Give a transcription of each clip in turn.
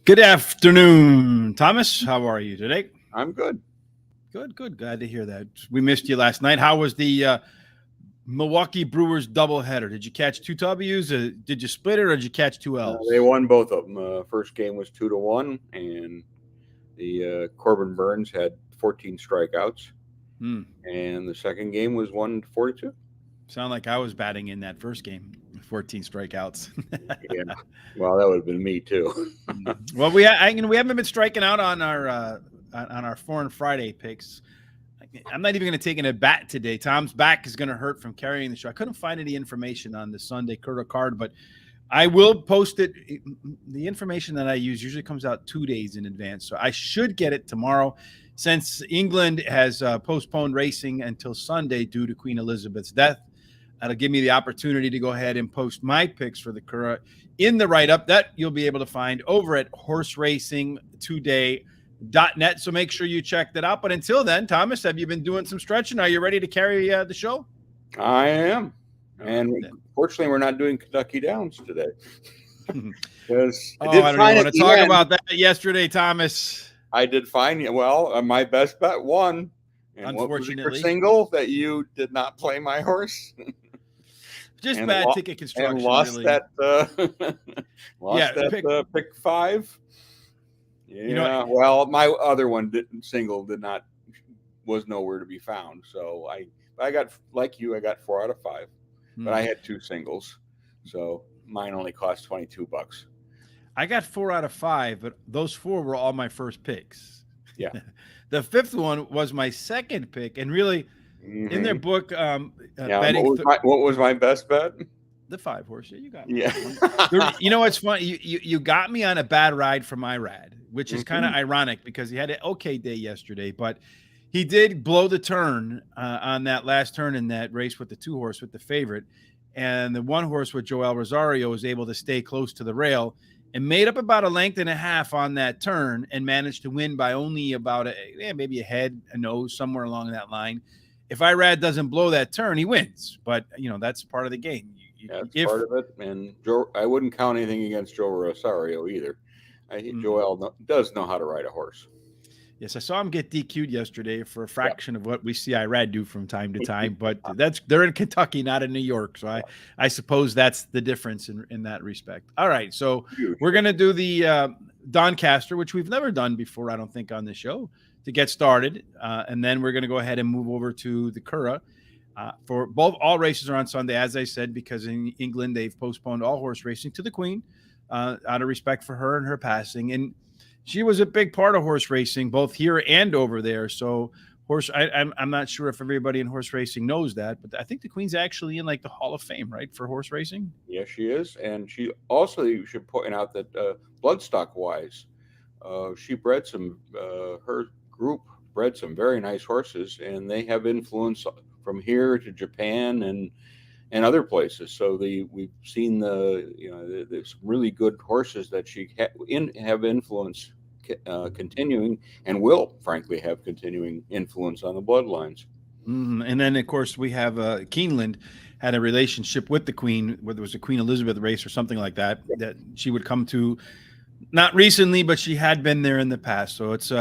Good afternoon, Thomas. How are you today? I'm good. Good. Glad to hear that. We missed you last night. How was the Milwaukee Brewers doubleheader? Did you catch two W's? Did you split it, or did you catch two L's? They won both of them. First game was 2-1, and the Corbin Burns had 14 strikeouts. And the second game was 1-42. Sound like I was batting in that first game. 14 strikeouts. Yeah. Well, that would have been me too. Well, we haven't been striking out on our Foreign Friday picks. I'm not even going to take in a bat today. Tom's back is going to hurt from carrying the show. I couldn't find any information on the Sunday Curragh card, but I will post it. The information that I use usually comes out 2 days in advance, so I should get it tomorrow. Since England has postponed racing until Sunday due to Queen Elizabeth's death, that'll give me the opportunity to go ahead and post my picks for the Curragh in the write-up that you'll be able to find over at horseracingtoday.net. So make sure you check that out. But until then, Thomas, have you been doing some stretching? Are you ready to carry the show? I am. And fortunately, we're not doing Kentucky Downs today. I don't even want to talk about that yesterday, Thomas. I did find, my best bet won. And unfortunately, what was your single that you did not play my horse? Just and bad ticket construction. And lost really. that pick 5. Yeah. My other one was nowhere to be found. So I got, like you, I got 4 out of 5, but I had 2 singles. So mine only cost $22. I got 4 out of 5, but those 4 were all my first picks. Yeah. The 5th one was my second pick, and really, in their book, betting. What was my best bet? The 5 horse. Yeah, you got me. Yeah. You know what's funny? You got me on a bad ride from Irad, which is kind of ironic because he had an okay day yesterday, but he did blow the turn on that last turn in that race with the 2 horse with the favorite, and the 1 horse with Joel Rosario was able to stay close to the rail and made up about 1.5 lengths on that turn and managed to win by only about maybe a head, a nose, somewhere along that line. If Irad doesn't blow that turn, he wins. But, that's part of the game. That's part of it. And I wouldn't count anything against Joe Rosario either. Joel does know how to ride a horse. Yes, I saw him get DQ'd yesterday for a fraction of what we see Irad do from time to time, but they're in Kentucky, not in New York. So I suppose that's the difference in that respect. All right, so we're going to do the Doncaster, which we've never done before, I don't think, on this show, to get started. And then we're going to go ahead and move over to the Curragh. For all races are on Sunday, as I said, because in England they've postponed all horse racing to the Queen out of respect for her and her passing. And she was a big part of horse racing, both here and over there. So I'm not sure if everybody in horse racing knows that, but I think the Queen's actually in like the Hall of Fame, right, for horse racing? Yes, she is. And she also, you should point out that bloodstock-wise, she bred her group bred some very nice horses, and they have influence from here to Japan and other places. So we've seen there's really good horses that she have influence continuing, and will frankly have continuing influence on the bloodlines. And then of course we have Keeneland had a relationship with the Queen, whether it was a Queen Elizabeth race or something like that, that she would come to, not recently, but she had been there in the past. So it's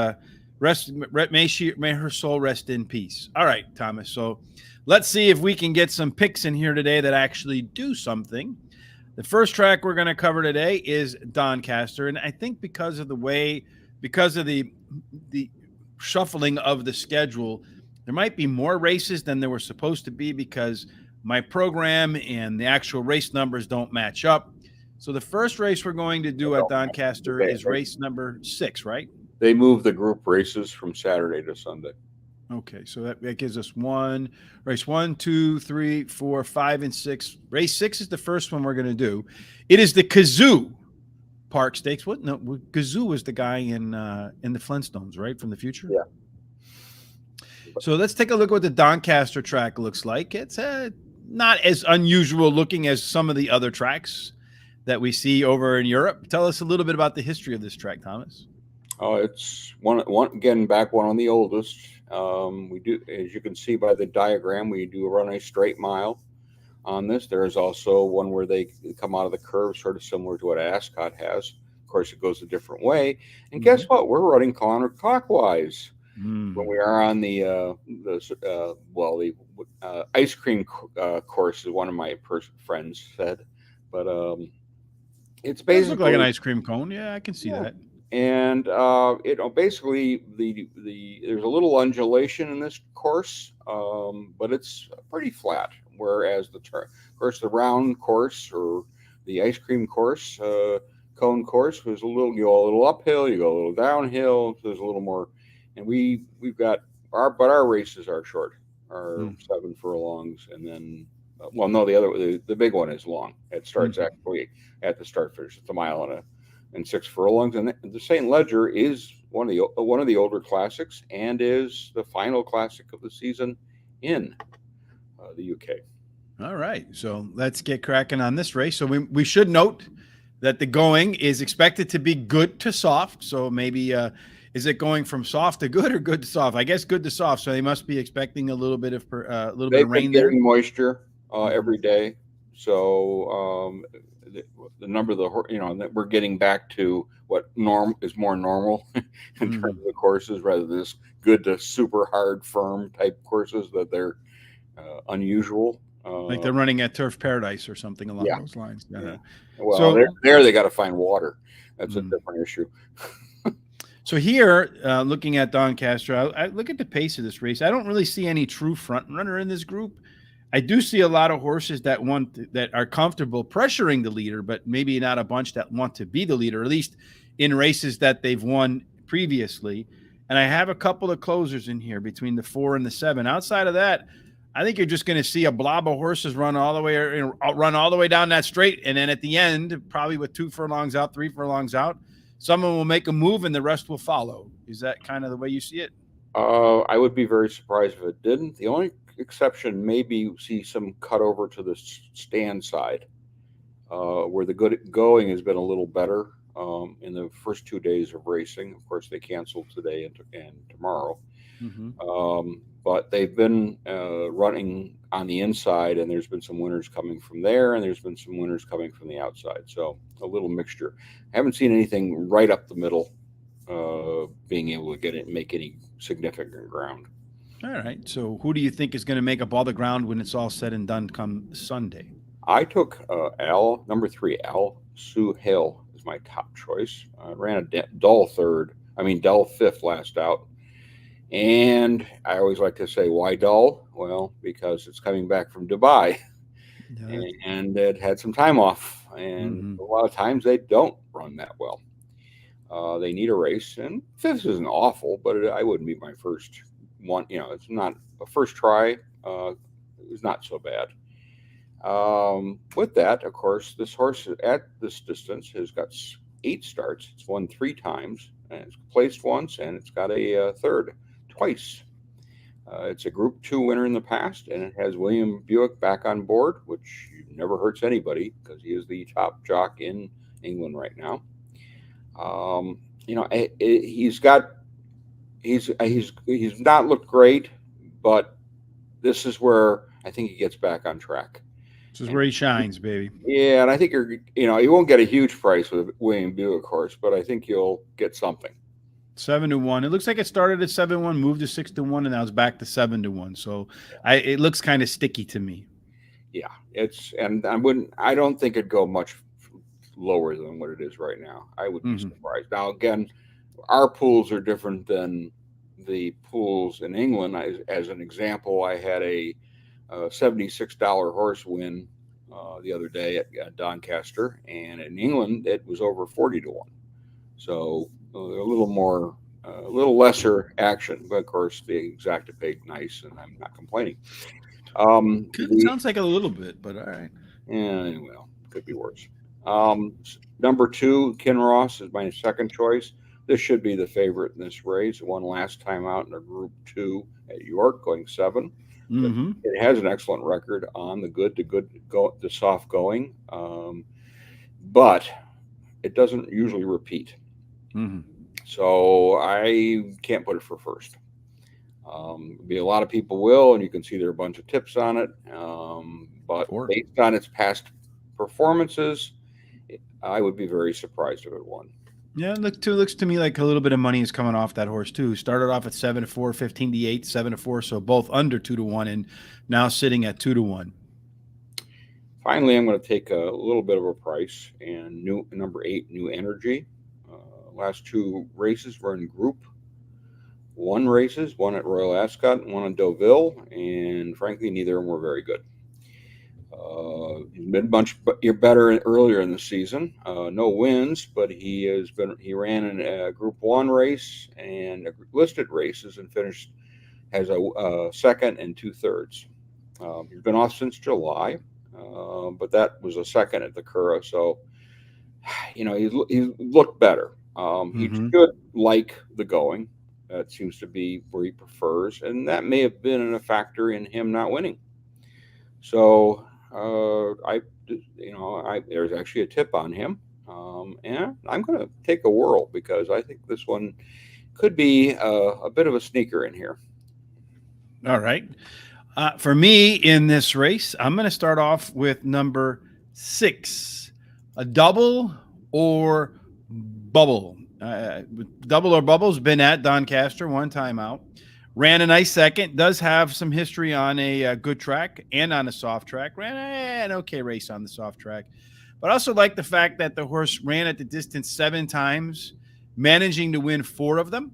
may her soul rest in peace. All right, Thomas. So let's see if we can get some picks in here today that actually do something. The first track we're going to cover today is Doncaster, and I think because of the shuffling of the schedule, there might be more races than there were supposed to be because my program and the actual race numbers don't match up. So the first race we're going to do at Doncaster is race number 6, right? They move the group races from Saturday to Sunday. Okay, so that gives us race 1, 2, 3, 4, 5, and 6. Race 6 is the first one we're going to do. It is the Kazoo Park Stakes. What? No, Kazoo was the guy in the Flintstones, right, from the future? Yeah. So let's take a look at what the Doncaster track looks like. It's not as unusual looking as some of the other tracks that we see over in Europe. Tell us a little bit about the history of this track, Thomas. Oh, it's one of the oldest. We do, as you can see by the diagram, we do run a straight mile on this. There is also one where they come out of the curve, sort of similar to what Ascot has. Of course, it goes a different way. And guess what? We're running counterclockwise when we are on the ice cream course, as one of my friends said. But it's Does basically look like an ice cream cone. Yeah, I can see that. And basically there's a little undulation in this course, but it's pretty flat. Whereas the round course or the ice cream course, cone course, was you go a little uphill, you go a little downhill. So there's a little more, and we've got our races are short, are 7 furlongs, and then the big one is long. It starts actually at the start finish. It's a mile and 6 furlongs, and the St. Leger is one of the older classics and is the final classic of the season in the UK. All right, so let's get cracking on this race. So we should note that the going is expected to be good to soft. So maybe is it going from soft to good or good to soft? I guess good to soft. So they must be expecting a little bit of rain there. Moisture every day. So the number of that we're getting back to what is more normal in terms of the courses, rather than this good to super hard firm type courses that they're unusual. Like they're running at Turf Paradise or something along those lines. Yeah. Well, so they got to find water. That's a different issue. So here, looking at Doncaster, I look at the pace of this race. I don't really see any true front runner in this group. I do see a lot of horses that are comfortable pressuring the leader, but maybe not a bunch that want to be the leader, at least in races that they've won previously. And I have a couple of closers in here between the 4 and the 7. Outside of that, I think you're just going to see a blob of horses run all the way down that straight, and then at the end, probably with 2 furlongs out, 3 furlongs out, someone will make a move and the rest will follow. Is that kind of the way you see it? I would be very surprised if it didn't. The only exception, maybe see some cut over to the stand side, where the good going has been a little better in the first 2 days of racing. Of course, they canceled today and tomorrow. But they've been running on the inside, and there's been some winners coming from there, and there's been some winners coming from the outside. So a little mixture. I haven't seen anything right up the middle being able to make any significant ground. All right. So who do you think is going to make up all the ground when it's all said and done come Sunday? I took number 3, Kazoo Hill is my top choice. I ran a dull 5th last out. And I always like to say, why dull? Well, because it's coming back from Dubai, and it had some time off. And a lot of times they don't run that well. They need a race, and 5th isn't awful, but I wouldn't be my first one. It's not a first try. It's not so bad. With that, of course, this horse at this distance has got 8 starts. It's won 3 times, and it's placed once, and it's got a third twice. It's a Group 2 winner in the past, and it has William Buick back on board, which never hurts anybody because he is the top jock in England right now. He's not looked great, but this is where I think he gets back on track. This is where he shines, baby. Yeah, and I think you won't get a huge price with William Buick horse, but I think you'll get something. 7-1. It looks like it started at 7-1, moved to 6-1, and now it's back to 7-1. So it looks kind of sticky to me. Yeah, I don't think it'd go much lower than what it is right now. I would be surprised. Now, again, our pools are different than the pools in England. As an example, I had a $76 horse win the other day at Doncaster, and in England it was over 40-1. So a little lesser action, but of course the exacta paid nice, and I'm not complaining. Sounds like a little bit, but all right. Yeah, well, could be worse. Number 2, Kinross is my second choice. This should be the favorite in this race. It won last time out in a Group 2 at York, going 7. It has an excellent record on the good to soft going, but it doesn't usually repeat. So I can't put it for first. Be a lot of people will, and you can see there are a bunch of tips on it. But based on its past performances, I would be very surprised if it won. Yeah, looks to me like a little bit of money is coming off that horse too. Started off at 7-4, 15-8, 7-4, so both under 2-1, and now sitting at 2-1. Finally, I'm going to take a little bit of a price and number 8, New Energy. Last 2 races were in Group 1 races, one at Royal Ascot and one in Deauville, and frankly, neither of them were very good. He's been much better earlier in the season. No wins, but he ran in a Group 1 race and listed races and has a second and 2/3. He's been off since July, but that was a second at the Curragh, so he looked better. He should like the going. That seems to be where he prefers, and that may have been a factor in him not winning. So there's actually a tip on him, and I'm going to take a whirl because I think this one could be a bit of a sneaker in here. All right. For me in this race, I'm going to start off with number 6, a double or bubble. Double or bubble's been at Doncaster one time out. Ran a nice second. Does have some history on a good track and on a soft track. Ran an okay race on the soft track. But I also like the fact that the horse ran at the distance 7 times, managing to win 4 of them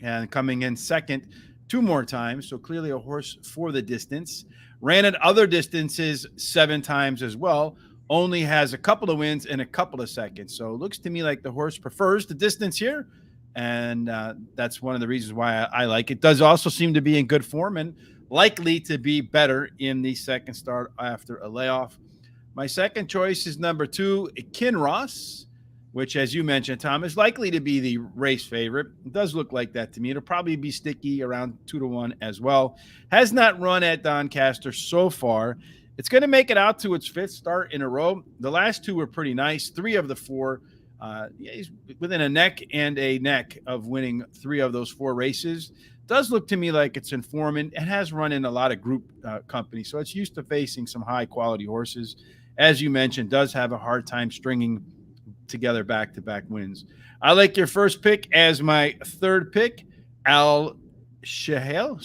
and coming in second 2 more times. So clearly a horse for the distance. Ran at other distances 7 times as well. Only has a couple of wins and a couple of seconds. So it looks to me like the horse prefers the distance here. And that's one of the reasons why I like it. Does also seem to be in good form and likely to be better in the second start after a layoff. My second choice is number 2, Curragh, which, as you mentioned, Tom, is likely to be the race favorite. It does look like that to me. It'll probably be sticky around 2-1 as well. Has not run at Doncaster so far. It's going to make it out to its 5th start in a row. The last 2 were pretty nice. 3 of the 4. He's within a neck and a neck of winning 3 of those 4 races. Does look to me like it's in form and has run in a lot of group companies. So it's used to facing some high quality horses. As you mentioned, does have a hard time stringing together back-to-back wins. I like your first pick as my third pick, Al Suhail.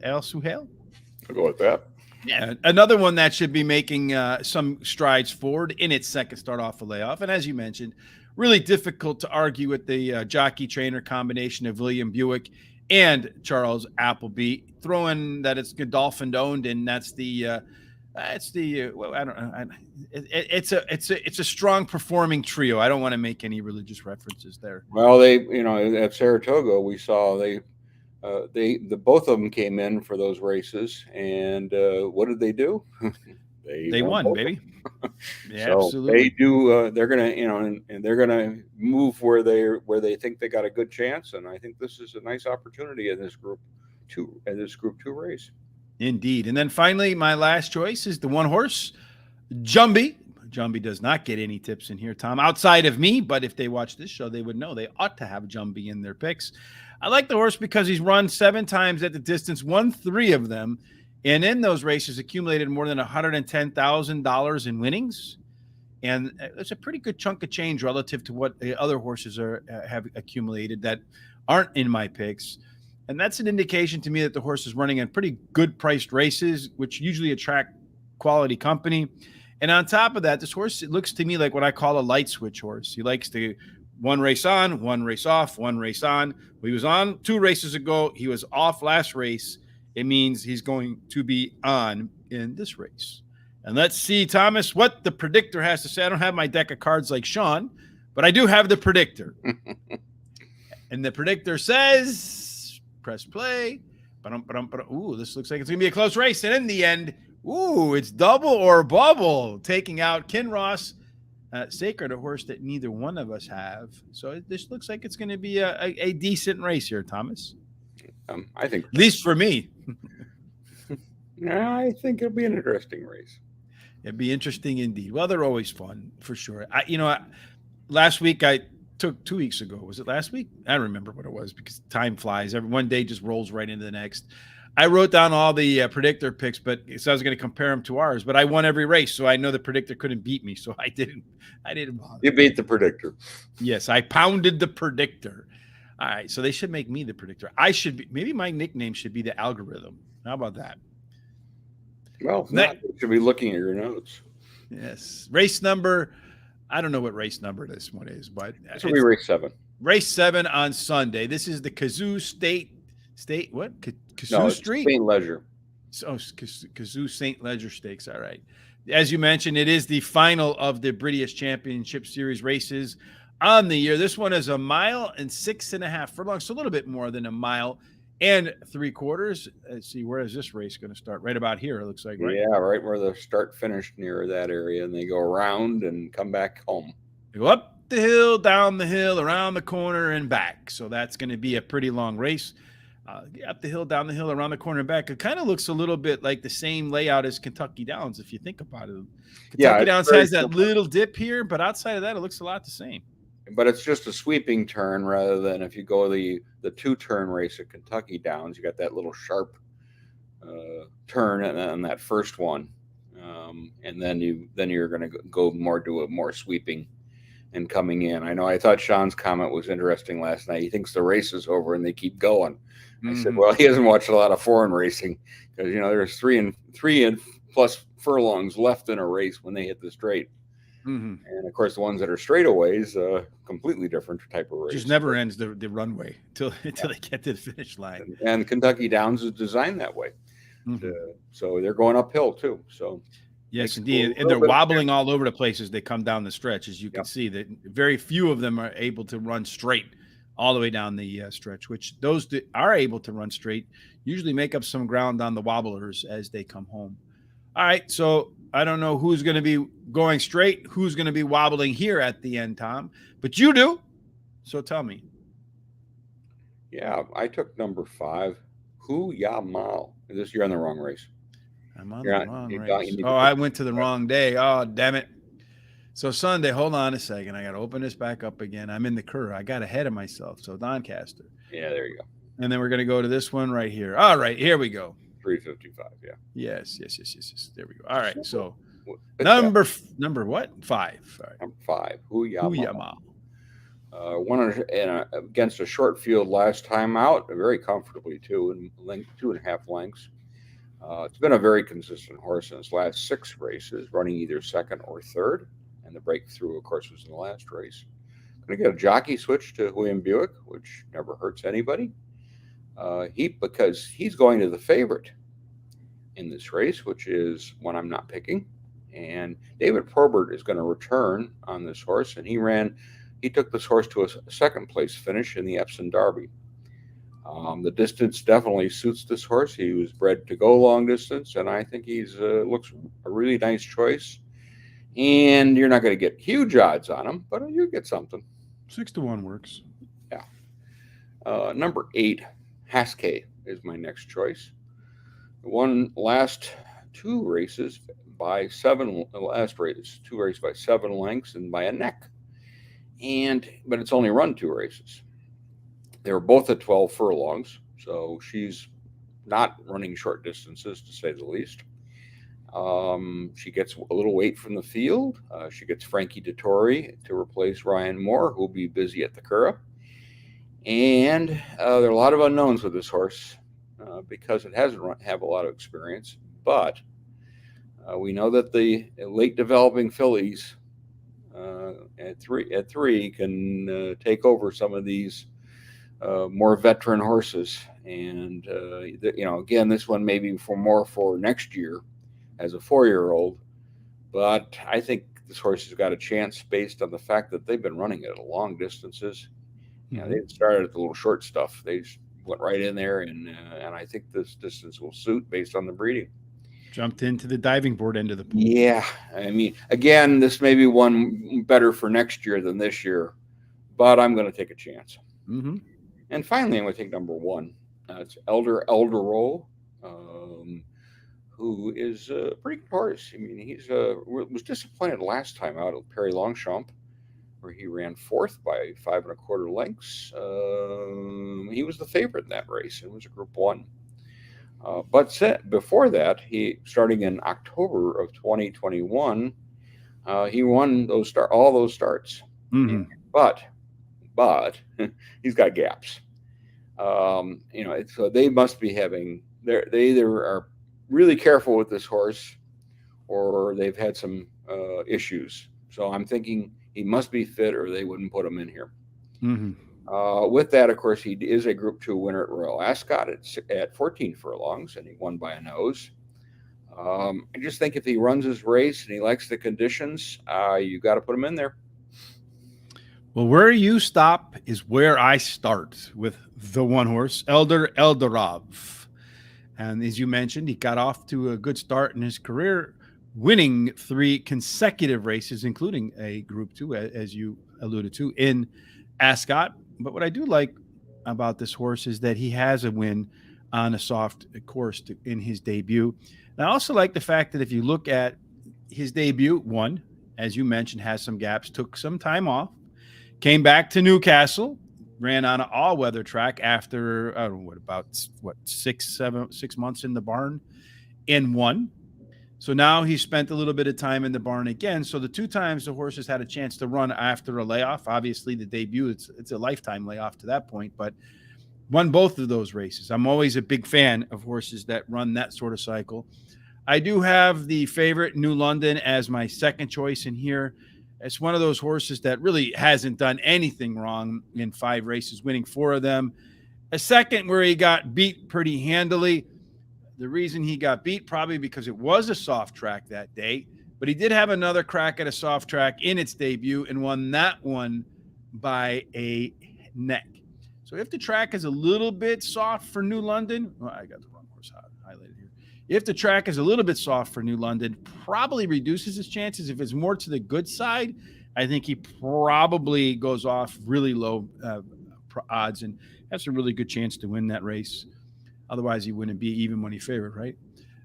I'll go with that. Yeah, another one that should be making some strides forward in its second start off a layoff. And as you mentioned, really difficult to argue with the jockey-trainer combination of William Buick and Charles Appleby. Throwing that it's Godolphin-owned, and that's the it's a strong performing trio. I don't want to make any religious references there. Well, at Saratoga we saw both of them came in for those races, and what did they do? they won, baby. Yeah, so absolutely. They do. They're gonna, and they're gonna move where they think they got a good chance, and I think this is a nice opportunity in this Group 2 race. Indeed. And then finally, my last choice is the one horse, Jumbie. Jumbie does not get any tips in here, Tom, outside of me. But if they watch this show, they would know they ought to have Jumbie in their picks. I like the horse because he's run 7 times at the distance, won 3 of them, and in those races accumulated more than $110,000 in winnings. And it's a pretty good chunk of change relative to what the other horses have accumulated that aren't in my picks. And that's an indication to me that the horse is running in pretty good priced races, which usually attract quality company. And on top of that, this horse, it looks to me like what I call a light switch horse. He likes to one race on, one race off, one race on. He was on 2 races ago. He was off last race. It means he's going to be on in this race. And let's see, Thomas, what the predictor has to say. I don't have my deck of cards like Sean, but I do have the predictor. And the predictor says... Press play. Ooh, this looks like it's going to be a close race. And in the end, it's double or bubble, taking out Curragh, Sacred, a horse that neither one of us have. So this looks like it's going to be a decent race here, Thomas. I think. At least for me. I think it'll be an interesting race. It'd be interesting indeed. Well, they're always fun, for sure. Last week I took 2 weeks ago. Was it last week? I don't remember what it was because time flies. One day just rolls right into the next. I wrote down all the predictor picks, but so I was going to compare them to ours. But I won every race, so I know the predictor couldn't beat me. So I didn't bother. You beat the predictor. Yes, I pounded the predictor. All right, so they should make me the predictor. I should be. Maybe my nickname should be the algorithm. How about that? Well, you should be looking at your notes. Yes, race number. I don't know what race number this one is, but this will be race 7. Race 7 on Sunday. This is the Kazoo State what? Kazoo Street? St. Leger. Oh, Kazoo St. Leger Stakes. All right. As you mentioned, it is the final of the British Championship Series races on the year. This one is 1 mile and 6.5 furlongs, so a little bit more than 1 mile and 3/4. Let's see, where is this race going to start? Right about here, it looks like, right? Yeah, right where the start finished near that area, and they go around and come back home. They go up the hill, down the hill, around the corner, and back. So that's going to be a pretty long race. Up the hill, down the hill, around the corner, and back. It kind of looks a little bit like the same layout as Kentucky Downs, if you think about it. Kentucky Downs has that little dip here, but outside of that, it looks a lot the same. But it's just a sweeping turn rather than if you go the 2-turn race at Kentucky Downs, you got that little sharp turn and that first one, and then you're going to go more to a more sweeping and coming in. I thought Sean's comment was interesting last night. He thinks the race is over and they keep going. I said, well, he hasn't watched a lot of foreign racing because there's 3 and plus furlongs left in a race when they hit the straight. And of course, the ones that are straightaways, completely different type of race. Just never ends the runway until they get to the finish line. And Kentucky Downs is designed that way, so they're going uphill too. So yes, indeed, and they're wobbling all over the place as they come down the stretch. As you can see, that very few of them are able to run straight all the way down the stretch. Which those that are able to run straight usually make up some ground on the wobblers as they come home. All right, so I don't know who's going to be going straight, who's going to be wobbling here at the end, Tom, but you do. So tell me. Yeah, I took number 5, Hu Ya Mao. You're on the wrong race. I'm on the wrong race. I went to the wrong day. Oh, damn it. So Sunday, hold on a second. I got to open this back up again. I'm in the Curragh. I got ahead of myself. So Doncaster. Yeah, there you go. And then we're going to go to this one right here. All right, here we go. 355, yeah. Yes. There we go. All right, so number what? 5. All right. Number 5, Hu Ya Mao. Won against a short field last time out, very comfortably too, in 2.5 lengths. It's been a very consistent horse in its last 6 races, running either second or third, and the breakthrough, of course, was in the last race. Going to get a jockey switch to William Buick, which never hurts anybody. Because he's going to the favorite in this race, which is one I'm not picking. And David Probert is going to return on this horse, and he took this horse to a second place finish in the Epsom Derby. The distance definitely suits this horse. He was bred to go long distance, and I think looks a really nice choice. And you're not going to get huge odds on him, but you get something. 6-1 works. Yeah. Number 8. Haskell is my next choice. Won last 2 races by 7. Last race, 2 races by 7 lengths and by a neck. But it's only run 2 races. They were both at 12 furlongs, so she's not running short distances to say the least. She gets a little weight from the field. She gets Frankie Dettori to replace Ryan Moore, who'll be busy at the Curragh. And there are a lot of unknowns with this horse because it hasn't have a lot of experience. But we know that the late developing fillies at three can take over some of these more veteran horses. And again, this one may be for next year as a 4-year-old. But I think this horse has got a chance based on the fact that they've been running it at long distances. They started at the little short stuff. They just went right in there, and I think this distance will suit based on the breeding. Jumped into the diving board end of the pool. Yeah, I mean, again, this may be one better for next year than this year, but I'm going to take a chance. And finally, I'm going to take number 1. It's Eldarov, who is a pretty good horse. I mean, he's was disappointed last time out at Perry Longchamp, where he ran 4th by 5 1/4 lengths. He was the favorite in that race. It was a Group 1. Before that, starting in October of 2021, he won all those starts. Mm-hmm. But he's got gaps. So they must be they either are really careful with this horse, or they've had some issues. So I'm thinking he must be fit, or they wouldn't put him in here. Mm-hmm. With that, of course, he is a Group 2 winner at Royal Ascot at 14 furlongs, and he won by a nose. I just think if he runs his race and he likes the conditions, you got to put him in there. Well, where you stop is where I start with the one horse, Eldarov. And as you mentioned, he got off to a good start in his career, winning 3 consecutive races, including a Group 2, as you alluded to, in Ascot. But what I do like about this horse is that he has a win on a soft course in his debut. And I also like the fact that if you look at his debut, one, as you mentioned, has some gaps, took some time off, came back to Newcastle, ran on an all-weather track after, about 6 months in the barn, and won. So now he spent a little bit of time in the barn again. So the 2 times the horse has had a chance to run after a layoff, obviously the debut, it's a lifetime layoff to that point, but won both of those races. I'm always a big fan of horses that run that sort of cycle. I do have the favorite New London as my second choice in here. It's one of those horses that really hasn't done anything wrong in 5 races, winning 4 of them. A second where he got beat pretty handily. The reason he got beat probably because it was a soft track that day, but he did have another crack at a soft track in its debut and won that one by a neck. So if the track is a little bit soft for New London, I got the wrong horse highlighted here. If the track is a little bit soft for New London, probably reduces his chances. If it's more to the good side, I think he probably goes off really low odds and has a really good chance to win that race. Otherwise, he wouldn't be even money favorite, right?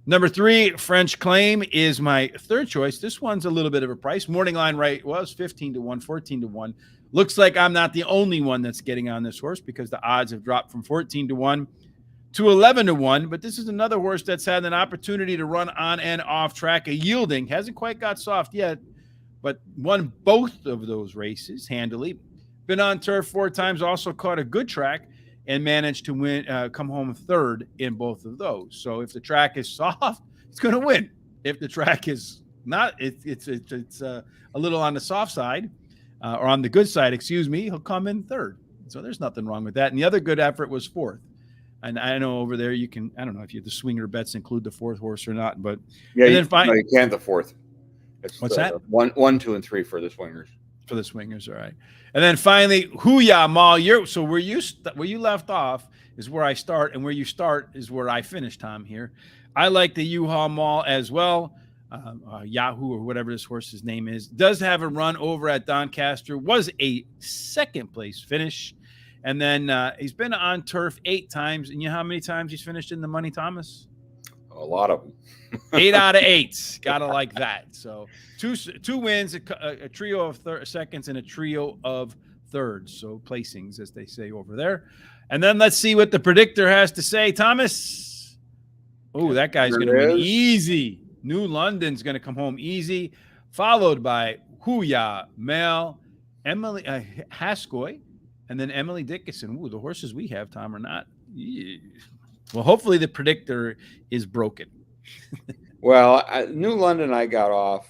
Number 3, French Claim, is my third choice. This one's a little bit of a price. Morning line right was 15-1, 14-1. Looks like I'm not the only one that's getting on this horse because the odds have dropped from 14-1 to 11-1. But this is another horse that's had an opportunity to run on and off track, a yielding. Hasn't quite got soft yet, but won both of those races handily. Been on turf 4 times, also caught a good track, and managed to win, come home third in both of those. So if the track is soft, it's going to win. If the track is not, it's a little on the soft side, or on the good side, excuse me, he'll come in third. So there's nothing wrong with that. And the other good effort was 4th. And I know over there you can, I don't know if the swinger bets include the 4th horse or not, but yeah, you can't the 4th. What's that? 1, 2, and 3 for the swingers. For the swingers, all right. And then finally, Hooyah Mall. So where you left off is where I start, and where you start is where I finish, Tom, here. I like the U-Haul Mall as well. Yahoo, or whatever this horse's name is, does have a run over at Doncaster, was a second place finish. And then he's been on turf 8 times. And you know how many times he's finished in the money, Thomas? A lot of them. 8 out of 8. Gotta like that. So two wins, a trio of seconds, and a trio of thirds. So placings, as they say over there. And then let's see what the predictor has to say. Thomas. Oh, that guy's going to win easy. New London's going to come home easy, followed by Hooyah Mel, Emily Haskoy, and then Emily Dickinson. Ooh, the horses we have, Tom, are not. Yeah. Well, hopefully the predictor is broken. Well, New London I got off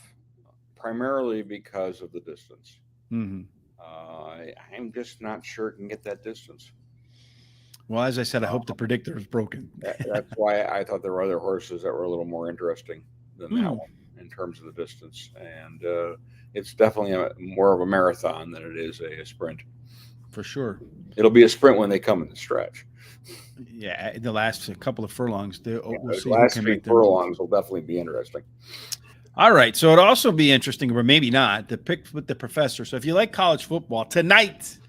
primarily because of the distance. Mm-hmm. I'm just not sure it can get that distance. Well, as I said, I hope the predictor is broken. That's why I thought there were other horses that were a little more interesting than that one in terms of the distance. And it's definitely more of a marathon than it is a sprint. For sure. It'll be a sprint when they come in the stretch. Yeah, the last couple of furlongs. We'll see the last 3 furlongs will definitely be interesting. All right, so it'll also be interesting, or maybe not, the pick with the professor. So if you like college football, tonight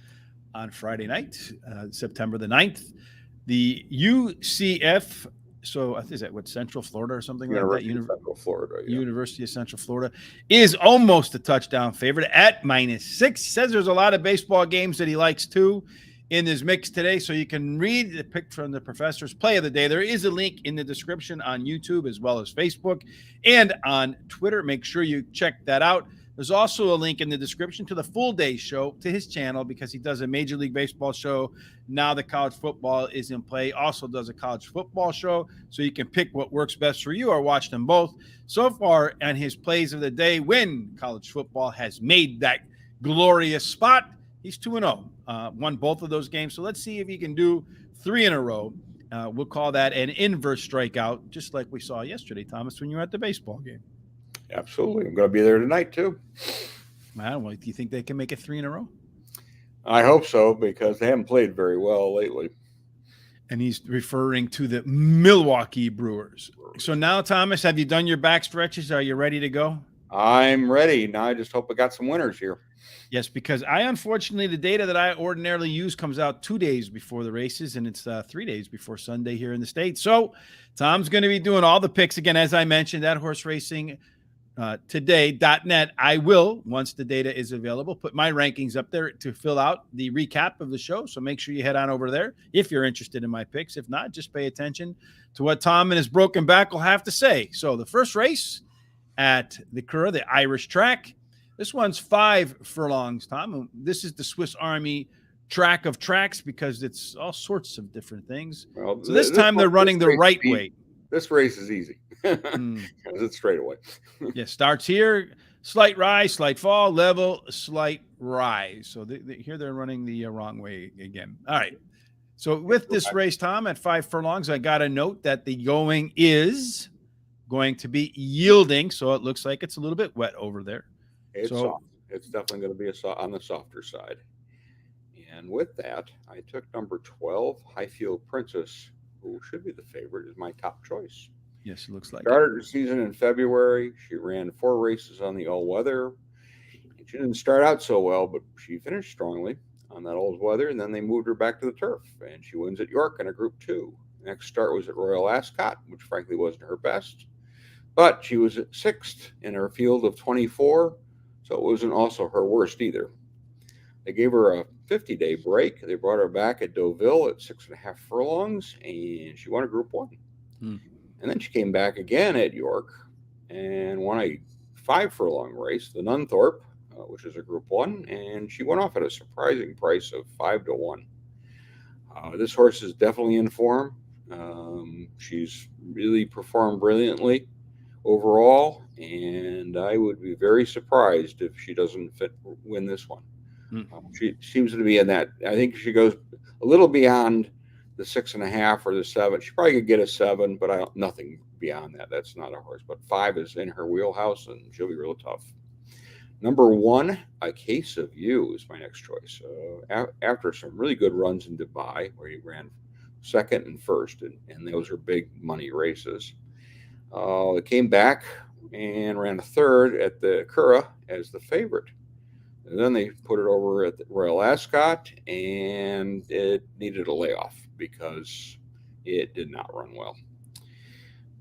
on Friday night, September the 9th, the UCF, so is that what, Central Florida or something like that? Central Florida, yeah. University of Central Florida is almost a touchdown favorite at -6. Says there's a lot of baseball games that he likes too in this mix today, so you can read the pick from the professor's play of the day. There is a link in the description on YouTube as well as Facebook and on Twitter. Make sure you check that out. There's also a link in the description to the full day show to his channel, because he does a Major League Baseball show. Now the college football is in play. Also does a college football show, so you can pick what works best for you or watch them both. So far, on his plays of the day, when college football has made that glorious spot, he's 2-0. Won both of those games. So let's see if he can do 3 in a row. We'll call that an inverse strikeout, just like we saw yesterday, Thomas, when you were at the baseball game. Absolutely. I'm going to be there tonight, too. Well, do you think they can make it 3 in a row? I hope so, because they haven't played very well lately. And he's referring to the Milwaukee Brewers. So now, Thomas, have you done your back stretches? Are you ready to go? I'm ready. Now I just hope I got some winners here. Yes, because unfortunately, the data that I ordinarily use comes out 2 days before the races, and it's 3 days before Sunday here in the States. So Tom's going to be doing all the picks again, as I mentioned, at Horse Racing today.net. I will, once the data is available, put my rankings up there to fill out the recap of the show. So make sure you head on over there if you're interested in my picks. If not, just pay attention to what Tom and his broken back will have to say. So the first race at the Curragh, the Irish track. This one's 5 furlongs, Tom. This is the Swiss Army track of tracks, because it's all sorts of different things. Well, so this time they're running the right way. This race is easy. It's straight away. Yeah, starts here, slight rise, slight fall, level, slight rise. So here they're running the wrong way again. All right. So with this race, Tom, at 5 furlongs, I got a note that the going is going to be yielding. So it looks like it's a little bit wet over there. It's soft. It's definitely going to be on the softer side. And with that, I took number 12, Highfield Princess, who should be the favorite, is my top choice. Yes, it looks like started the season in February. She ran 4 races on the all-weather. She didn't start out so well, but she finished strongly on that all-weather, and then they moved her back to the turf, and she wins at York in a Group 2. Next start was at Royal Ascot, which frankly wasn't her best, but she was at 6th in her field of 24, so it wasn't also her worst either. They gave her a 50-day break. They brought her back at Deauville at 6.5 furlongs, and she won a Group 1. And then she came back again at York and won a 5 furlong race, the Nunthorpe, which is a Group 1, and she went off at a surprising price of 5-1. This horse is definitely in form. She's really performed brilliantly overall, and I would be very surprised if she doesn't win this one. She seems to be in that. I think she goes a little beyond the 6.5 or the 7. She probably could get a 7, but nothing beyond that. That's not a horse. But 5 is in her wheelhouse, and she'll be real tough. Number 1, A Case of You, is my next choice. After some really good runs in Dubai, where he ran 2nd and 1st, and those are big money races, it came back and ran 3rd at the Curragh as the favorite. And then they put it over at the Royal Ascot, and it needed a layoff because it did not run well.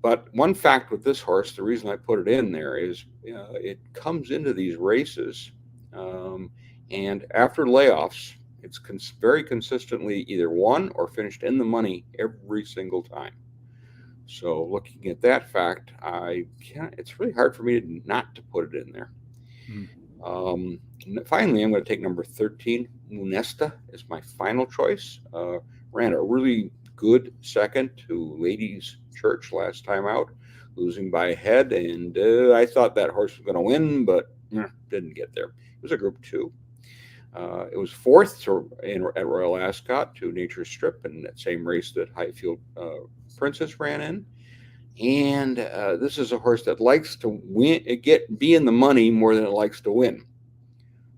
But one fact with this horse, the reason I put it in there is it comes into these races, and after layoffs, it's very consistently either won or finished in the money every single time. So looking at that fact, it's really hard for me not to put it in there. Finally, I'm going to take number 13, Munesta, as my final choice. Ran a really good 2nd to Ladies Church last time out, losing by a head, and I thought that horse was going to win, but didn't get there. It was a Group 2. It was 4th at Royal Ascot to Nature's Strip in that same race that Highfield Princess ran in. And this is a horse that likes to be in the money more than it likes to win.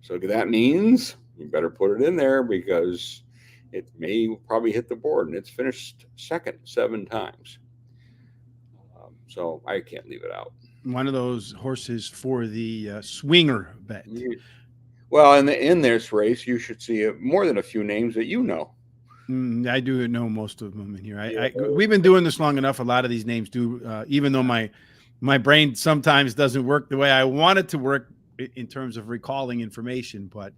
So that means you better put it in there, because it may probably hit the board, and it's finished 2nd 7 times. So I can't leave it out. One of those horses for the swinger bet. Well, in this race, you should see more than a few names that you know. I do know most of them in here. We've been doing this long enough. A lot of these names do, even though my brain sometimes doesn't work the way I want it to work in terms of recalling information. But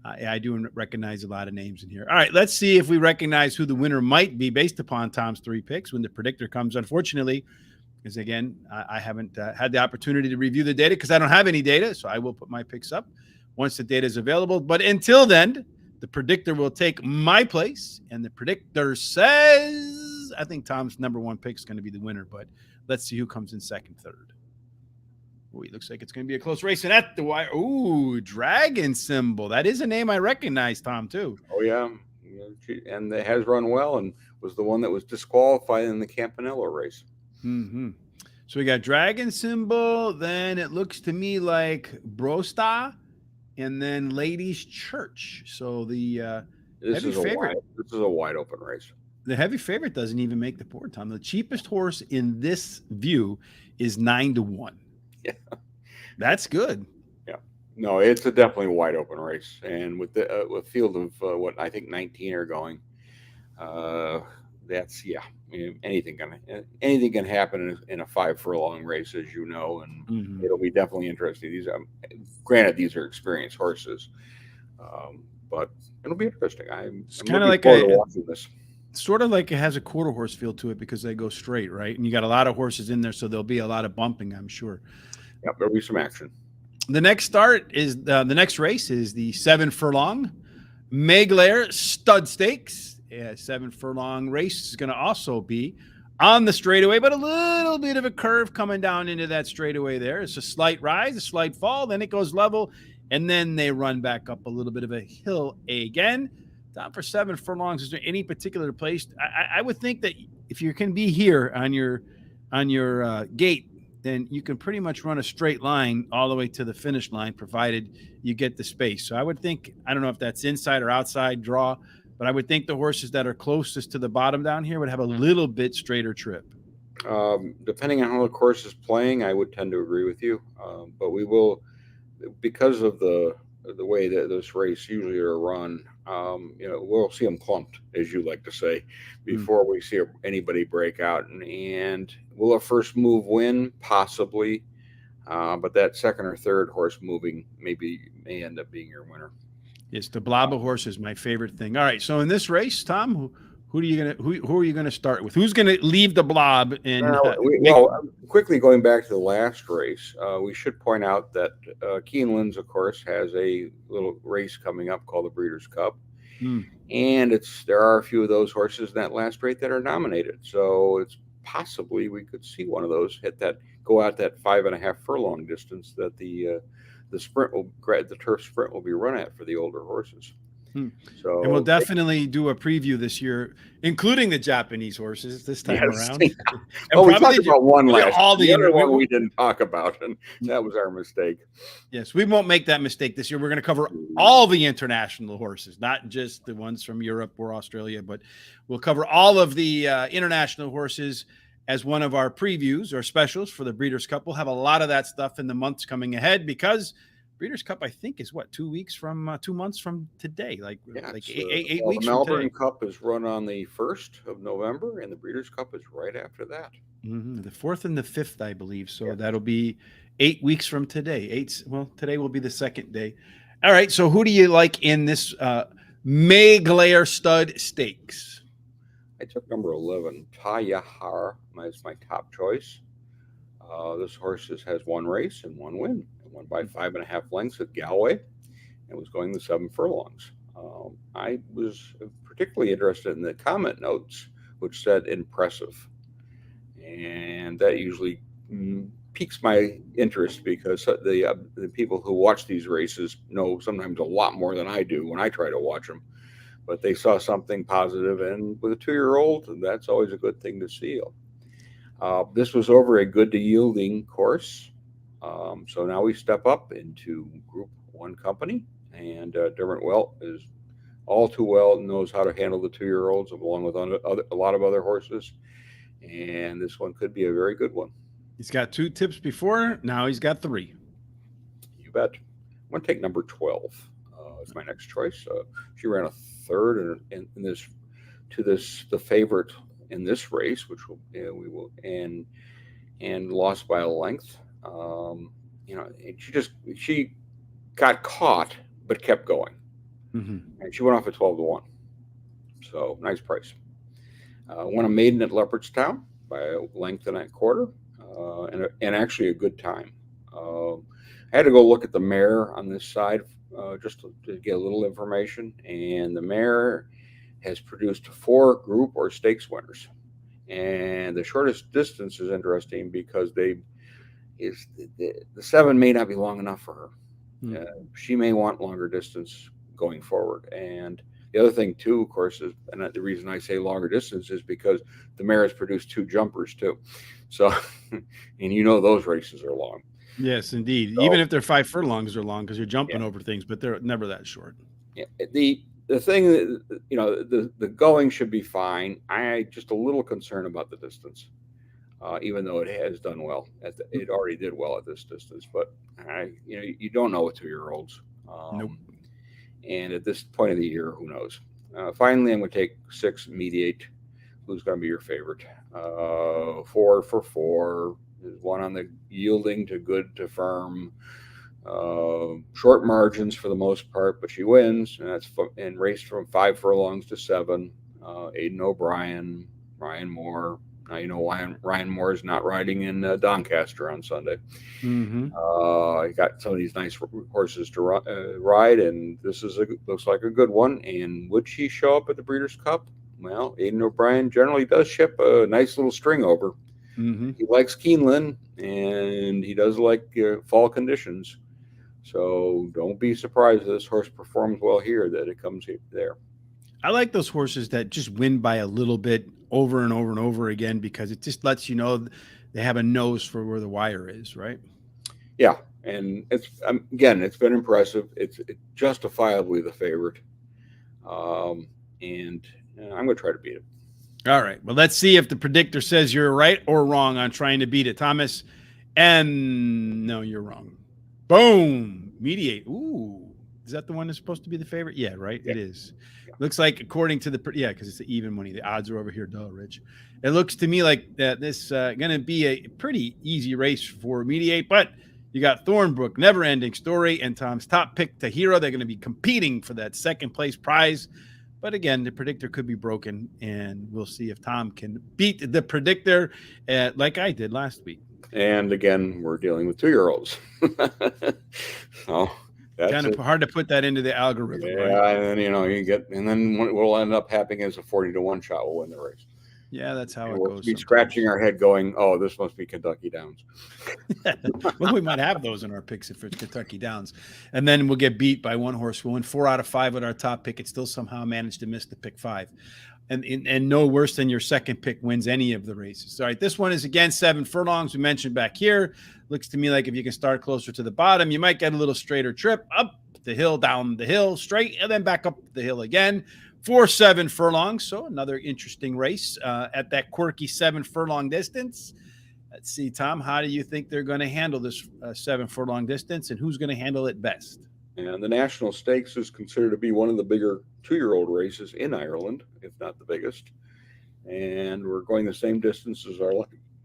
I do recognize a lot of names in here. All right, let's see if we recognize who the winner might be based upon Tom's 3 picks when the predictor comes. Unfortunately, because again, I haven't had the opportunity to review the data because I don't have any data. So I will put my picks up once the data is available. But until then, the predictor will take my place. And the predictor says, I think Tom's number 1 pick is going to be the winner. But let's see who comes in second, third. Ooh, it looks like it's going to be a close race. And at the wire, ooh, Dragon Symbol. That is a name I recognize, Tom, too. Oh, yeah. And it has run well and was the one that was disqualified in the Campanella race. Mm-hmm. So we got Dragon Symbol. Then it looks to me like Brosta and then Ladies Church. So the this is a wide open race. The heavy favorite doesn't even make the board, Tom. The cheapest horse in this view is 9-1. Yeah, that's good. Yeah, no, it's a definitely wide open race, and with the with field of what I think 19 are going, that's anything can happen in a 5 furlong race, as you know, and it'll be definitely interesting. These, granted, these are experienced horses, but it'll be interesting. I'm kind of like watching this. Sort of like it has a quarter horse feel to it because they go straight, right? And you got a lot of horses in there, so there'll be a lot of bumping, I'm sure. Yep, there'll be some action. The next the next race is the 7 furlong Moyglare Stud Stakes. 7 furlong race is going to also be on the straightaway, but a little bit of a curve coming down into that straightaway there. It's a slight rise, a slight fall, then it goes level, and then they run back up a little bit of a hill again. Down for 7 furlongs. Is there any particular place? I would think that if you can be here on your gate, then you can pretty much run a straight line all the way to the finish line, provided you get the space. So I would think, I don't know if that's inside or outside draw, but I would think the horses that are closest to the bottom down here would have a little bit straighter trip. Depending on how the course is playing, I would tend to agree with you. But we will, because of the way that this race usually are run, we'll see them clumped, as you like to say, before we see anybody break out. And will a first move win? Possibly. But that second or third horse moving may end up being your winner. Yes, the blob of horse is my favorite thing. All right, so in this race, Tom, who are you gonna start with? Who's gonna leave the blob? And quickly going back to the last race, we should point out that Keeneland's, of course, has a little race coming up called the Breeders' Cup, and there are a few of those horses in that last race that are nominated. So it's possibly we could see one of those go out that 5.5 furlong distance that the turf sprint will be run at for the older horses. So, and we'll definitely do a preview this year, including the Japanese horses this time around. Yeah. We talked about one last. The other one we didn't talk about, and that was our mistake. Yes, we won't make that mistake this year. We're going to cover all the international horses, not just the ones from Europe or Australia, but we'll cover all of the international horses as one of our previews or specials for the Breeders' Cup. We'll have a lot of that stuff in the months coming ahead because Breeders' Cup, I think, is 2 months from today, like 8 weeks. The Melbourne Cup is run on the 1st of November, and the Breeders' Cup is right after that. The 4th and the 5th, I believe. So that'll be 8 weeks from today. Today will be the second day. All right. So who do you like in this Moyglare Stud Stakes? I took number 11, Tayahar, as my top choice. This horse has 1 race and 1 win. Won by 5.5 lengths at Galway and was going the 7 furlongs. I was particularly interested in the comment notes, which said impressive. And that usually piques my interest because the people who watch these races know sometimes a lot more than I do when I try to watch them. But they saw something positive, and with a 2-year-old, that's always a good thing to see. This was over a good to yielding course. So now we step up into Group 1 company, and Dermot Welt is all too well knows how to handle the 2-year-olds along with a lot of other horses, and this one could be a very good one. He's got 2 tips before, now he's got 3. You bet. I'm going to take number 12 as my next choice. She ran a third in this the favorite in this race, which we will and lost by a length. She got caught but kept going. and she went off at 12-1. So nice price. Won a maiden at Leopardstown by a length and a quarter, and actually a good time. I had to go look at the mare on this side just to get a little information, and the mare has produced 4 group or stakes winners. And the shortest distance is interesting because the 7 may not be long enough for her. She may want longer distance going forward. And the other thing too, of course, is, and the reason I say longer distance is because the mare has produced 2 jumpers too. So, and those races are long. Yes, indeed. So, even if they're 5 furlongs, they're long because you're jumping over things, but they're never that short. Yeah. The thing that, the going should be fine. I just a little concerned about the distance, even though it has done well. It already did well at this distance, but you don't know with 2-year-olds. Nope. And at this point of the year, who knows? Finally, I'm going to take 6 Mediate. Who's going to be your favorite? 4 for 4. There's one on the yielding to good to firm. Short margins for the most part, but she wins, and that's in race from 5 furlongs to 7. Aidan O'Brien, Ryan Moore. Now you know why Ryan Moore is not riding in Doncaster on Sunday. You got some of these nice horses to ride, and this looks like a good one. And would she show up at the Breeders' Cup? Well, Aidan O'Brien generally does ship a nice little string over. He likes Keeneland, and he does like fall conditions. So don't be surprised if this horse performs well here, that it comes there. I like those horses that just win by a little bit over and over and over again, because it just lets you know they have a nose for where the wire is, right? Yeah, and it's been impressive. It's justifiably the favorite, and I'm going to try to beat it. All right. Well, let's see if the predictor says you're right or wrong on trying to beat it, Thomas. And no, you're wrong. Boom. Mediate. Ooh. Is that the one that's supposed to be the favorite? Yeah, right? Yeah. It is. Yeah. Looks like, according to because it's the even money. The odds are over here. Duh, Rich. It looks to me like this going to be a pretty easy race for Mediate, but you got Thornbrook, Never Ending Story, and Tom's top pick, Tahira. They're going to be competing for that second place prize. But again, the predictor could be broken, and we'll see if Tom can beat the predictor like I did last week. And again, we're dealing with 2-year-olds. So that's kind of hard to put that into the algorithm. Yeah, right? And then and then what will end up happening is a 40-1 shot will win the race. Yeah, that's how it we'll goes. Be scratching our head going, oh, this must be Kentucky Downs. Well, we might have those in our picks if it's Kentucky Downs. And then we'll get beat by one horse. We'll win 4 out of 5 with our top pick. It still somehow managed to miss the pick 5. And no worse than your second pick wins any of the races. All right, this one is, again, 7 furlongs. We mentioned back here. Looks to me like if you can start closer to the bottom, you might get a little straighter trip up the hill, down the hill, straight, and then back up the hill again. 7 furlongs, so another interesting race at that quirky 7 furlong distance. Let's see, Tom, how do you think they're going to handle this 7 furlong distance, and who's going to handle it best? And the National Stakes is considered to be one of the bigger 2-year-old races in Ireland, if not the biggest. And we're going the same distance as our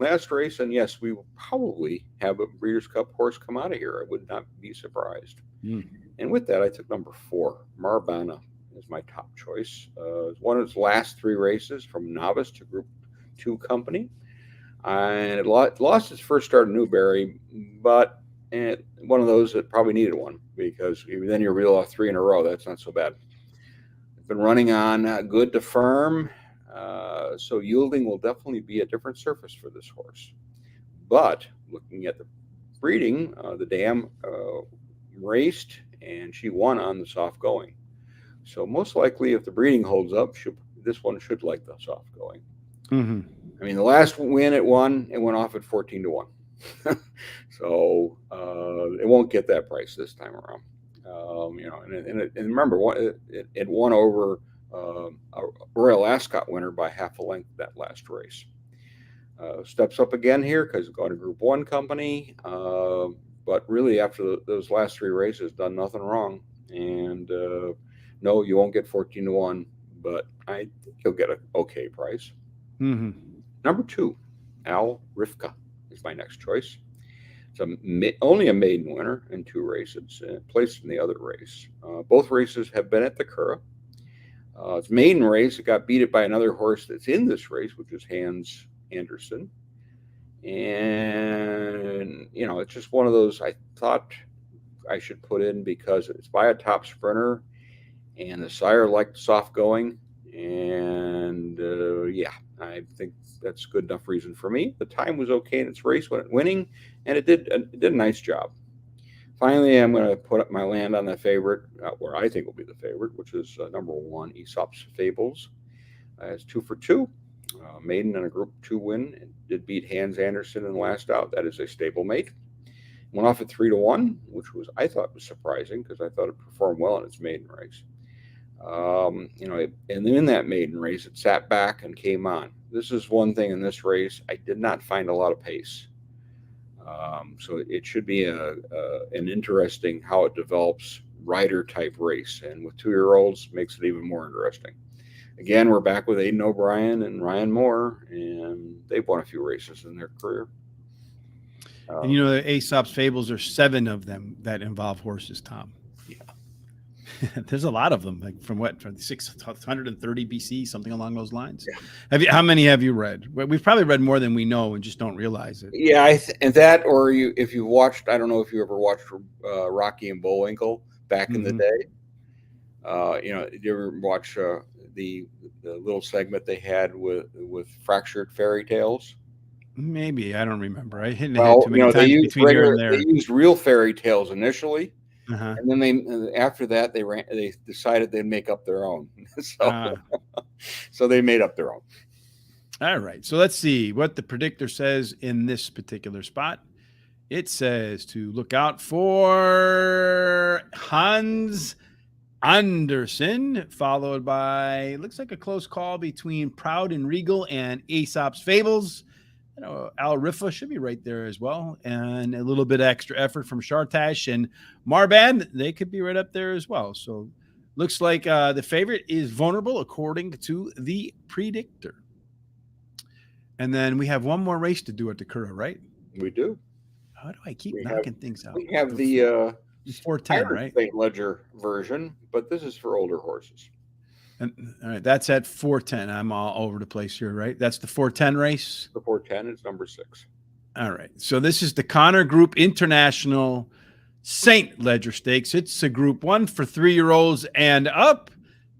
last race, and yes, we will probably have a Breeders' Cup horse come out of here. I would not be surprised. And with that, I took number 4, Marbana. Is my top choice. One of its last 3 races from novice to Group 2 company, and it lost its first start in Newberry, but one of those that probably needed one, because then you reel off 3 in a row. That's not so bad. It's been running on good to firm, so yielding will definitely be a different surface for this horse. But looking at the breeding, the dam raced, and she won on the soft going. So most likely, if the breeding holds up, this one should like the soft going. I mean, the last win it went off at 14-1. So it won't get that price this time around. And remember, it won over a Royal Ascot winner by half a length that last race. Steps up again here because it's going to Group 1 company. But really, after those last 3 races, done nothing wrong. And no, you won't get 14-1, but I think you'll get an okay price. Number 2, Rifka is my next choice. only a maiden winner in 2 races, placed in the other race. Both races have been at the Curragh. Its maiden race, it got beaten by another horse that's in this race, which is Hans Anderson. And, it's just one of those I thought I should put in because it's by a top sprinter, and the sire liked soft going. And, I think that's good enough reason for me. The time was okay in its race when it winning, and it did a nice job. Finally, I'm going to put up my land on the favorite, where I think will be the favorite, which is number 1, Aesop's Fables. It's 2 for 2. Maiden in a Group 2 win. It did beat Hans Anderson in the last out. That is a stablemate. Went off at 3-1, which I thought was surprising because I thought it performed well in its maiden race. And in that maiden race, it sat back and came on. This is one thing in this race. I did not find a lot of pace. So it should be an interesting how it develops rider type race. And with 2-year-olds, makes it even more interesting. Again, we're back with Aidan O'Brien and Ryan Moore, and they've won a few races in their career. And the Aesop's Fables, are 7 of them that involve horses, Tom. Yeah. There's a lot of them, like from 630 BC, something along those lines. Yeah. How many have you read? We've probably read more than we know and just don't realize it. Yeah, and that, or if you watched, I don't know if you ever watched Rocky and Bullwinkle back in the day. Did you ever watch the little segment they had with fractured fairy tales? Maybe, I don't remember. I hit the head too many times between here and there. They used real fairy tales initially. And then after that they decided they'd make up their own. So they made up their own. All right. So let's see what the predictor says in this particular spot. It says to look out for Hans Anderson, followed by, looks like a close call between Proud and Regal and Aesop's Fables. Al Rifka should be right there as well. And a little bit of extra effort from Shartash and Marban. They could be right up there as well. So looks like the favorite is Vulnerable according to the predictor. And then we have one more race to do at the Curragh, right? We do. How do I keep knocking things out? We have the 410, right? St. Ledger version, but this is for older horses. And all right, that's at 410. I'm all over the place here, right? That's the 410 race. The 410 is number 6. All right. So this is the Connor Group International St. Ledger Stakes. It's a Group 1 for 3-year-olds and up.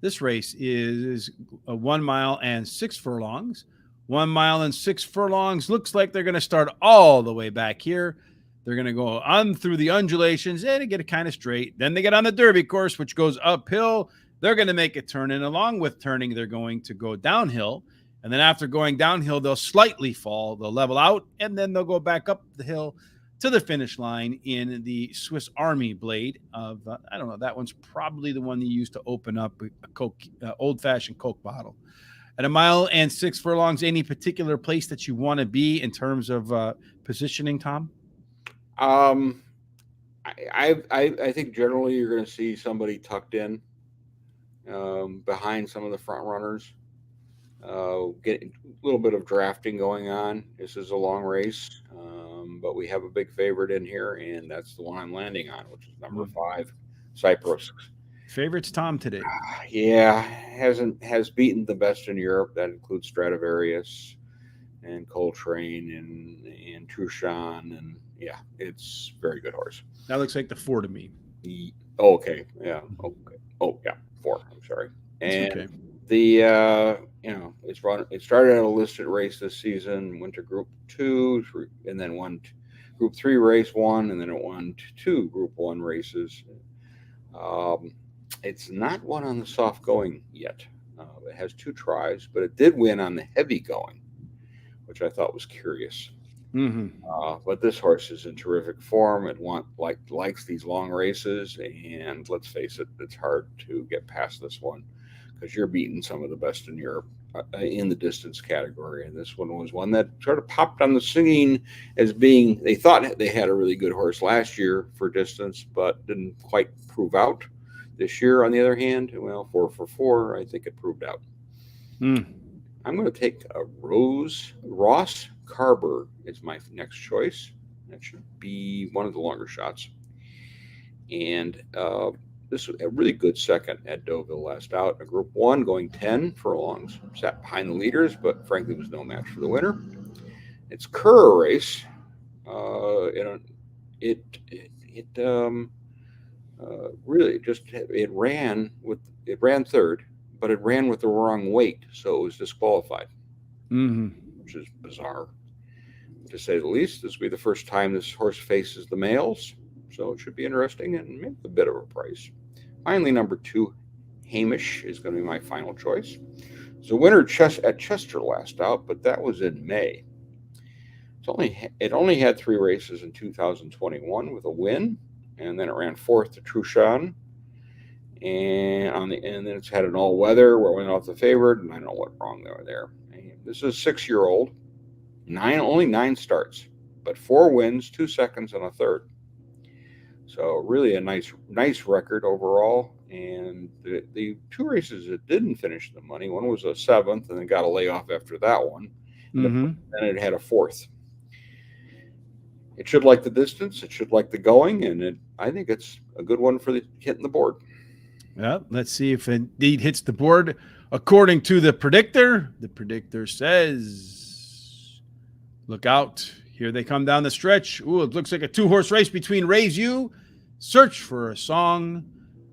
This race is a 1 mile and 6 furlongs. 1 mile and 6 furlongs. Looks like they're going to start all the way back here. They're going to go on through the undulations and get it kind of straight. Then they get on the Derby course, which goes uphill. They're going to make a turn, and along with turning, they're going to go downhill. And then after going downhill, they'll slightly fall. They'll level out, and then they'll go back up the hill to the finish line in the Swiss Army blade of, I don't know, that one's probably the one they used to open up a Coke, old-fashioned Coke bottle. At 1 mile and 6 furlongs, any particular place that you want to be in terms of positioning, Tom? I think generally you're going to see somebody tucked in behind some of the front runners. Get a little bit of drafting going on. This is a long race, but we have a big favorite in here, and that's the one I'm landing on, which is number 5, Cyprus. Favorites, Tom, today? Yeah, has beaten the best in Europe. That includes Stradivarius and Coltrane and Truchon, and yeah, it's a very good horse. That looks like the 4 to me. Okay, yeah, okay. Oh yeah, 4. I'm sorry. And okay. It started at a listed race this season, went to Group 2, and then won Group 3 race 1, and then it won 2 Group 1 races. It's not won on the soft going yet. It has 2 tries, but it did win on the heavy going, which I thought was curious. But this horse is in terrific form. It likes these long races, and let's face it, it's hard to get past this one because you're beating some of the best in Europe in the distance category. And this one was one that sort of popped on the scene as being, they thought they had a really good horse last year for distance, but didn't quite prove out. This year, on the other hand, 4 for 4, I think it proved out. I'm going to take Ross Carberg is my next choice. That should be one of the longer shots. And this was a really good second at Deauville last out. A Group 1 going 10 furlongs. Sat behind the leaders, but frankly was no match for the winner. It's Curragh race. Really just it ran third, but it ran with the wrong weight, so it was disqualified, which is bizarre, to say the least. This will be the first time this horse faces the males, so it should be interesting and maybe a bit of a price. Finally, number 2, Hamish, is going to be my final choice. It's a winner at Chester last out, but that was in May. It only had 3 races in 2021 with a win, and then it ran 4th to Truchan, and then it's had an all-weather where it went off the favorite, and I don't know what wrong they were there. And this is a 6-year-old, only 9 starts, but 4 wins, 2 seconds, and a third. So really a nice record overall. And the 2 races that didn't finish the money, one was a 7th, and then got a layoff after that one, and then it had a 4th. It should like the distance. It should like the going, and I think it's a good one for hitting the board. Well, let's see if it indeed hits the board. According to the predictor says, look out. Here they come down the stretch. Ooh, it looks like a 2-horse race between Raise You, Search for a Song,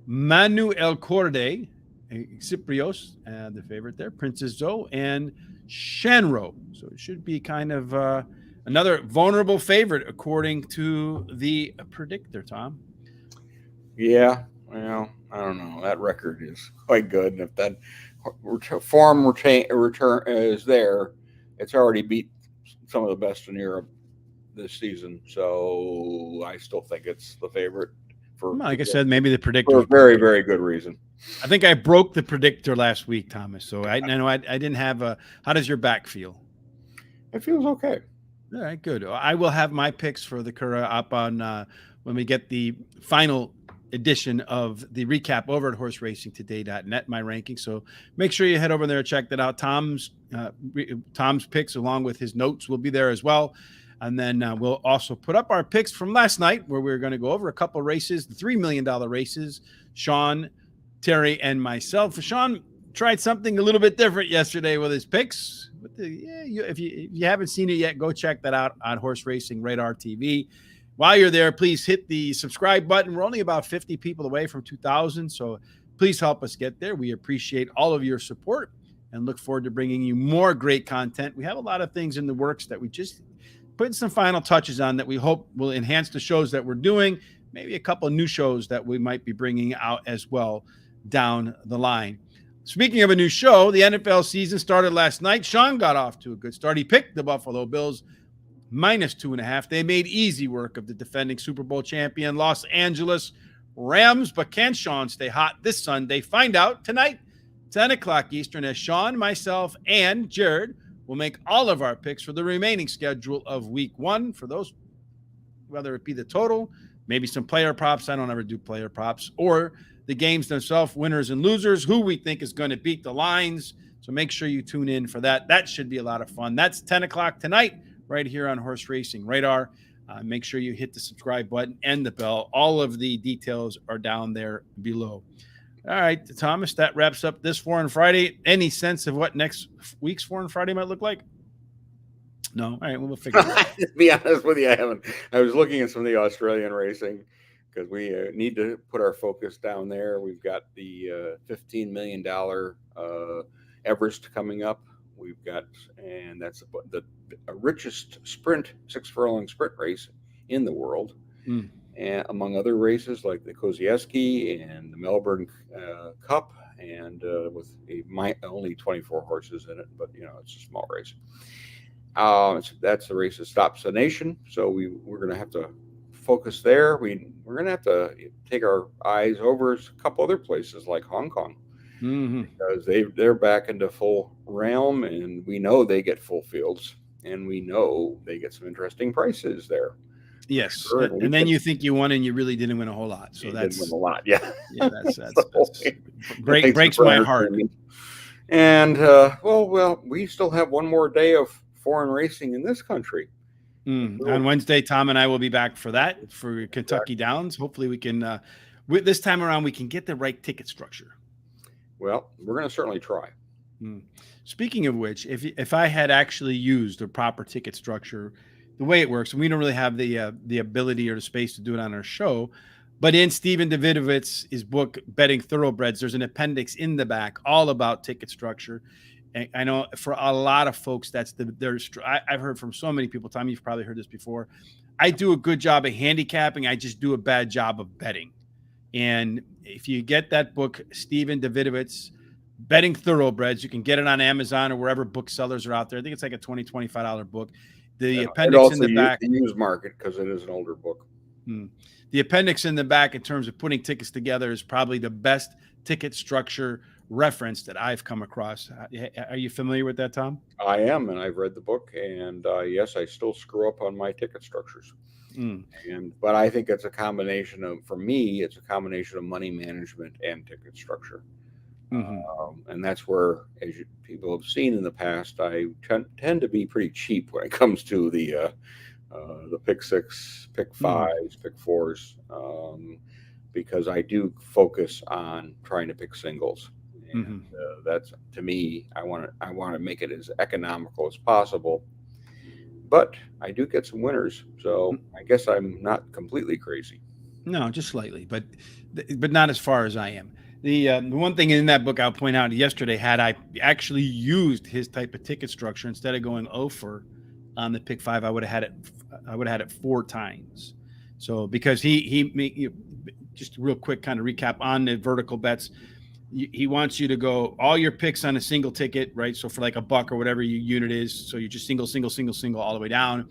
Manu El Corde, Cyprios, the favorite there, Princess Zoe, and Shanro. So it should be kind of another vulnerable favorite, according to the predictor, Tom. Yeah, well, I don't know. That record is quite good. And if that form return is there, it's already beat some of the best in Europe this season. So I still think it's the favorite. Like I said, maybe the predictor. For a very, very good reason. I think I broke the predictor last week, Thomas. So I know I didn't have a. How does your back feel? It feels okay. All right, good. I will have my picks for the Curragh up on when we get the final edition of the recap over at horseracingtoday.net, my ranking. So make sure you head over there and check that out. Tom's picks along with his notes will be there as well. And then we'll also put up our picks from last night, where we're going to go over a couple of races, the $3 million races. Sean, Terry, and myself. Sean tried something a little bit different yesterday with his picks. If you haven't seen it yet, go check that out on Horse Racing Radar TV. While you're there, please hit the subscribe button. We're only about 50 people away from 2,000, so please help us get there. We appreciate all of your support and look forward to bringing you more great content. We have a lot of things in the works that we just put some final touches on that we hope will enhance the shows that we're doing, maybe a couple of new shows that we might be bringing out as well down the line. Speaking of a new show, the NFL season started last night. Sean got off to a good start. He picked the Buffalo Bills -2.5. They made easy work of the defending Super Bowl champion Los Angeles Rams. But can Sean stay hot this Sunday? Find out tonight, 10 o'clock Eastern, as Sean, myself, and Jared will make all of our picks for the remaining schedule of Week 1. For those, whether it be the total, maybe some player props. I don't ever do player props. Or the games themselves, winners and losers, who we think is going to beat the lines. So make sure you tune in for that. That should be a lot of fun. That's 10 o'clock tonight right here on Horse Racing Radar. Make sure you hit the subscribe button and the bell. All of the details are down there below. All right, Thomas, that wraps up this Foreign Friday. Any sense of what next week's Foreign Friday might look like? No? All right, we'll figure it out. To be honest with you, I haven't. I was looking at some of the Australian racing because we need to put our focus down there. We've got the $15 million Everest coming up. We've got, and that's the richest sprint, 6-furlong sprint race in the world. And among other races like the Kosciuszko and the Melbourne Cup, and with only 24 horses in it, but it's a small race. That's the race that stops the nation. So we're going to have to focus there. We're going to have to take our eyes over a couple other places like Hong Kong, because they're back into full realm, and we know they get full fields, and we know they get some interesting prices there. Yes, sure. And then you think you won, and you really didn't win a whole lot. So didn't win a lot, yeah. Yeah, that's breaks my heart. And well, we still have one more day of foreign racing in this country, On Wednesday, Tom and I will be back for that, for Kentucky Downs. Hopefully we can, this time around, we can get the right ticket structure. Well, we're going to certainly try. Speaking of which, if I had actually used a proper ticket structure, the way it works, and we don't really have the ability or the space to do it on our show, but in Stephen Davidovitz's book, Betting Thoroughbreds, there's an appendix in the back all about ticket structure. And I know for a lot of folks, I've heard from so many people, Tom, you've probably heard this before. I do a good job of handicapping. I just do a bad job of betting. And if you get that book, Stephen Davidovitz, Betting Thoroughbreds, you can get it on Amazon or wherever booksellers are out there. I think it's like a $20, $25 book. The appendix in the back. The used market, because it is an older book. The appendix in the back, in terms of putting tickets together, is probably the best ticket structure reference that I've come across. Are you familiar with that, Tom? I am, and I've read the book, and yes, I still screw up on my ticket structures. But I think it's a combination of, for me, it's a combination of money management and ticket structure. And that's where, as people have seen in the past, I tend to be pretty cheap when it comes to the pick six, pick fives, pick fours, because I do focus on trying to pick singles. And that's, to me, I want to make it as economical as possible. But I do get some winners, so I guess I'm not completely crazy. No, just slightly, but not as far as I am. The one thing in that book I'll point out, yesterday, had I actually used his type of ticket structure, instead of going over on the pick five, I would have had it 4 times. So because he just real quick kind of recap on the vertical bets, he wants you to go all your picks on a single ticket, right? So for like $1 or whatever your unit is, so you just single all the way down,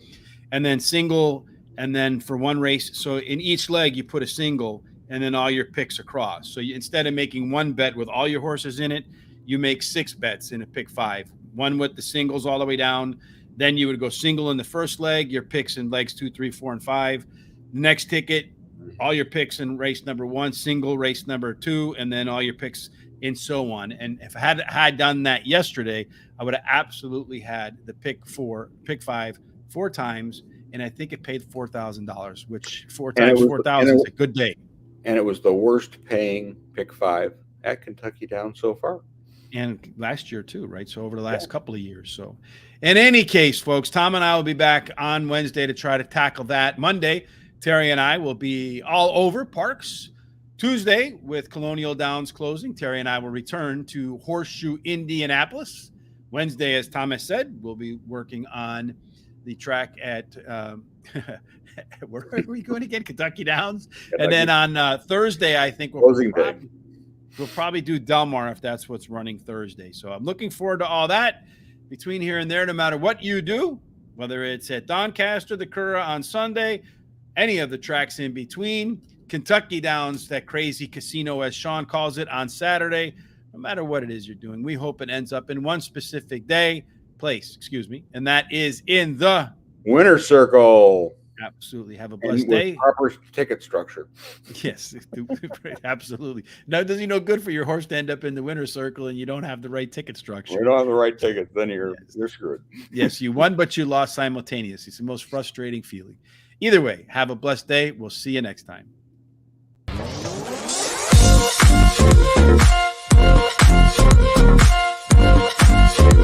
and then single, and then for one race. So in each leg you put a single, and then all your picks across. So instead of making one bet with all your horses in it, you make 6 bets in a pick five, one with the singles all the way down. Then you would go single in the first leg, your picks in legs 2, 3, 4, and 5. The next ticket, all your picks in race number 1, single race number 2, and then all your picks and so on. And if I had done that yesterday, I would have absolutely had the pick 5 4 times, and I think it paid $4,000, which 4 times 4,000 is a good day. And it was the worst paying pick 5 at Kentucky Downs so far. And last year too, right? So over the last couple of years. So in any case, folks, Tom and I will be back on Wednesday to try to tackle that. Monday, Terry and I will be all over parks. Tuesday, with Colonial Downs closing, Terry and I will return to Horseshoe, Indianapolis. Wednesday, as Thomas said, we'll be working on the track at where are we going again? Kentucky Downs. And then on Thursday, I think we'll probably do Del Mar, if that's what's running Thursday. So I'm looking forward to all that. Between here and there, no matter what you do, whether it's at Doncaster, the Curragh on Sunday, any of the tracks in between, Kentucky Downs, that crazy casino, as Sean calls it, on Saturday, no matter what it is you're doing, we hope it ends up in one specific place, and that is in the winner's circle. Absolutely. Have a blessed day. Proper ticket structure. Yes, absolutely. Now, does he know good for your horse to end up in the winner's circle and you don't have the right ticket structure? You don't have the right ticket, then you're screwed. Yes, you won, but you lost simultaneously. It's the most frustrating feeling. Either way, have a blessed day. We'll see you next time.